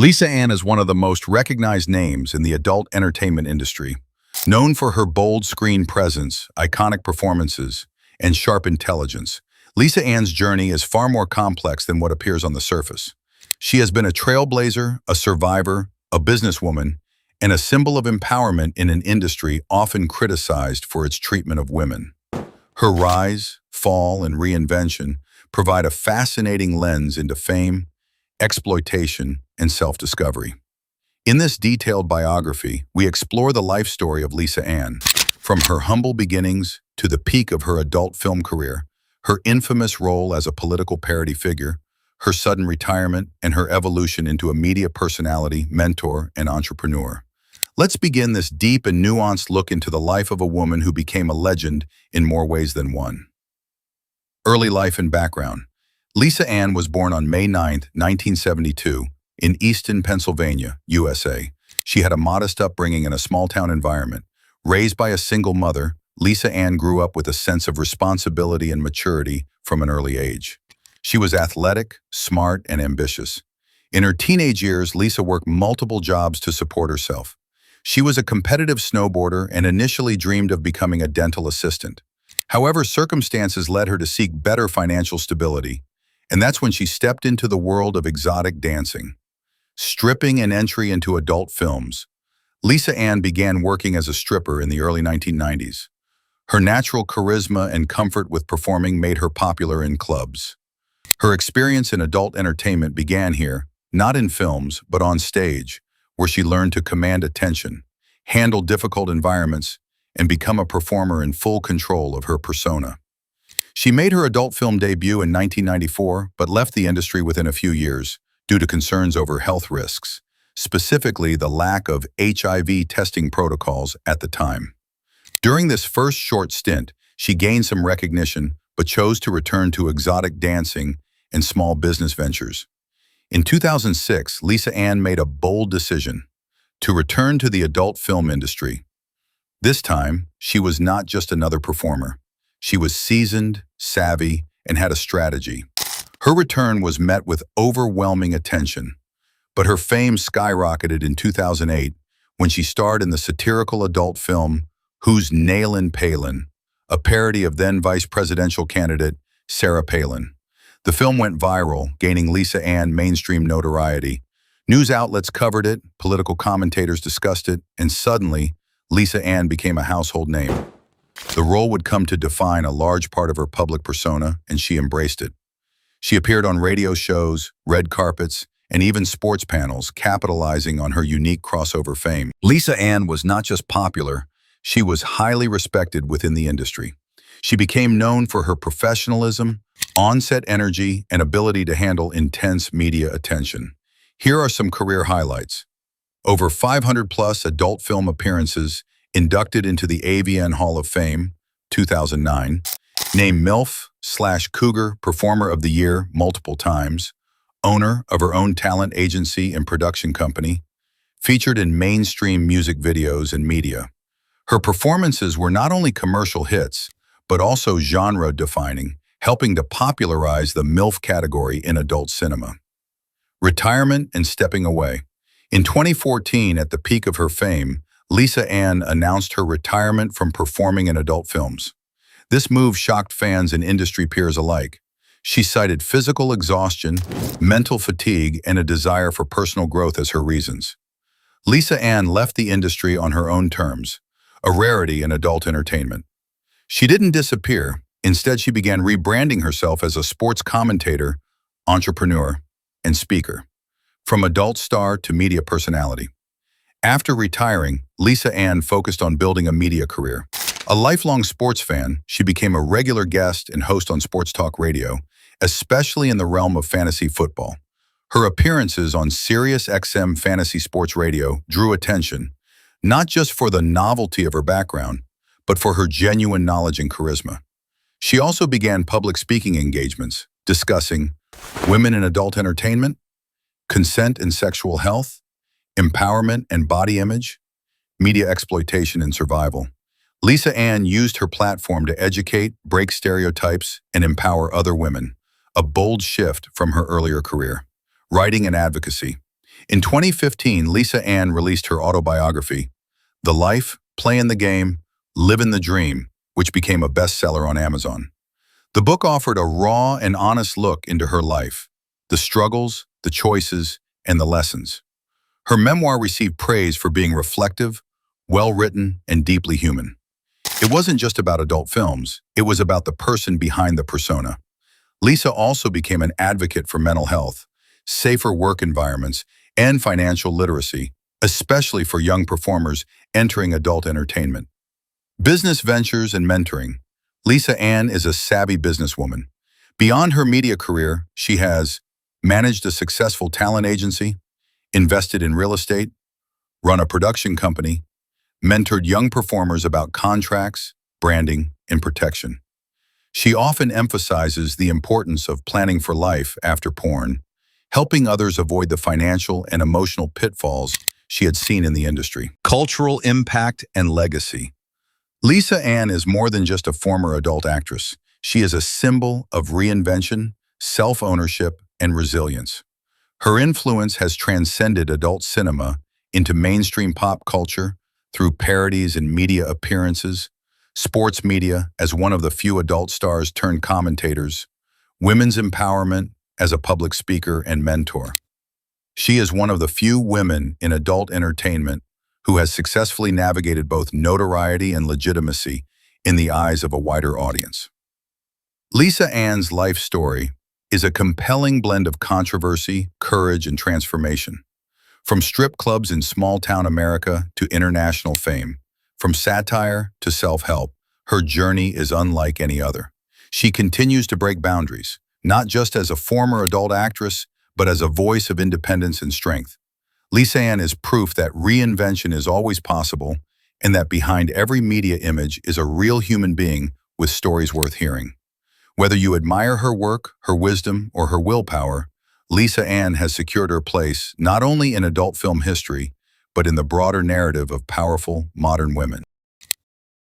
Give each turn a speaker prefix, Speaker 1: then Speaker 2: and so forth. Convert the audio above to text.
Speaker 1: Lisa Ann is one of the most recognized names in the adult entertainment industry. Known for her bold screen presence, iconic performances, and sharp intelligence, Lisa Ann's journey is far more complex than what appears on the surface. She has been a trailblazer, a survivor, a businesswoman, and a symbol of empowerment in an industry often criticized for its treatment of women. Her rise, fall, and reinvention provide a fascinating lens into fame, exploitation, and self-discovery. In this detailed biography, we explore the life story of Lisa Ann, from her humble beginnings to the peak of her adult film career, her infamous role as a political parody figure, her sudden retirement, and her evolution into a media personality, mentor, and entrepreneur. Let's begin this deep and nuanced look into the life of a woman who became a legend in more ways than one. Early life and background. Lisa Ann was born on May 9, 1972, in Easton, Pennsylvania, USA. She had a modest upbringing in a small-town environment. Raised by a single mother, Lisa Ann grew up with a sense of responsibility and maturity from an early age. She was athletic, smart, and ambitious. In her teenage years, Lisa worked multiple jobs to support herself. She was a competitive snowboarder and initially dreamed of becoming a dental assistant. However, circumstances led her to seek better financial stability, and that's when she stepped into the world of exotic dancing. Stripping an entry into adult films, Lisa Ann began working as a stripper in the early 1990s. Her natural charisma and comfort with performing made her popular in clubs. Her experience in adult entertainment began here, not in films, but on stage, where she learned to command attention, handle difficult environments, and become a performer in full control of her persona. She made her adult film debut in 1994, but left the industry within a few years due to concerns over health risks, specifically the lack of HIV testing protocols at the time. During this first short stint, she gained some recognition, but chose to return to exotic dancing and small business ventures. In 2006, Lisa Ann made a bold decision to return to the adult film industry. This time, she was not just another performer. She was seasoned, savvy, and had a strategy. Her return was met with overwhelming attention, but her fame skyrocketed in 2008 when she starred in the satirical adult film Who's Nailin' Palin, a parody of then vice presidential candidate Sarah Palin. The film went viral, gaining Lisa Ann mainstream notoriety. News outlets covered it, political commentators discussed it, and suddenly, Lisa Ann became a household name. The role would come to define a large part of her public persona, and she embraced it. She appeared on radio shows, red carpets, and even sports panels, capitalizing on her unique crossover fame. Lisa Ann was not just popular, she was highly respected within the industry. She became known for her professionalism, on-set energy, and ability to handle intense media attention. Here are some career highlights. Over 500-plus adult film appearances, inducted into the AVN Hall of Fame, 2009, named MILF/Cougar Performer of the Year multiple times, owner of her own talent agency and production company, featured in mainstream music videos and media. Her performances were not only commercial hits, but also genre-defining, helping to popularize the MILF category in adult cinema. Retirement and stepping away. In 2014, at the peak of her fame, Lisa Ann announced her retirement from performing in adult films. This move shocked fans and industry peers alike. She cited physical exhaustion, mental fatigue, and a desire for personal growth as her reasons. Lisa Ann left the industry on her own terms, a rarity in adult entertainment. She didn't disappear. Instead, she began rebranding herself as a sports commentator, entrepreneur, and speaker, from adult star to media personality. After retiring, Lisa Ann focused on building a media career. A lifelong sports fan, she became a regular guest and host on sports talk radio, especially in the realm of fantasy football. Her appearances on Sirius XM Fantasy Sports Radio drew attention, not just for the novelty of her background, but for her genuine knowledge and charisma. She also began public speaking engagements, discussing women in adult entertainment, consent and sexual health, empowerment and body image, media exploitation and survival. Lisa Ann used her platform to educate, break stereotypes, and empower other women, a bold shift from her earlier career. Writing and advocacy. In 2015, Lisa Ann released her autobiography, The Life, Playing the Game, Living the Dream, which became a bestseller on Amazon. The book offered a raw and honest look into her life, the struggles, the choices, and the lessons. Her memoir received praise for being reflective, well-written, and deeply human. It wasn't just about adult films, it was about the person behind the persona. Lisa also became an advocate for mental health, safer work environments, and financial literacy, especially for young performers entering adult entertainment. Business ventures and mentoring. Lisa Ann is a savvy businesswoman. Beyond her media career, she has managed a successful talent agency, invested in real estate, run a production company, mentored young performers about contracts, branding, and protection. She often emphasizes the importance of planning for life after porn, helping others avoid the financial and emotional pitfalls she had seen in the industry. Cultural impact and legacy. Lisa Ann is more than just a former adult actress. She is a symbol of reinvention, self-ownership, and resilience. Her influence has transcended adult cinema into mainstream pop culture through parodies and media appearances, sports media as one of the few adult stars turned commentators, women's empowerment as a public speaker and mentor. She is one of the few women in adult entertainment who has successfully navigated both notoriety and legitimacy in the eyes of a wider audience. Lisa Ann's life story is a compelling blend of controversy, courage, and transformation. From strip clubs in small-town America to international fame, from satire to self-help, her journey is unlike any other. She continues to break boundaries, not just as a former adult actress, but as a voice of independence and strength. Lisa Ann is proof that reinvention is always possible and that behind every media image is a real human being with stories worth hearing. Whether you admire her work, her wisdom, or her willpower, Lisa Ann has secured her place not only in adult film history, but in the broader narrative of powerful, modern women.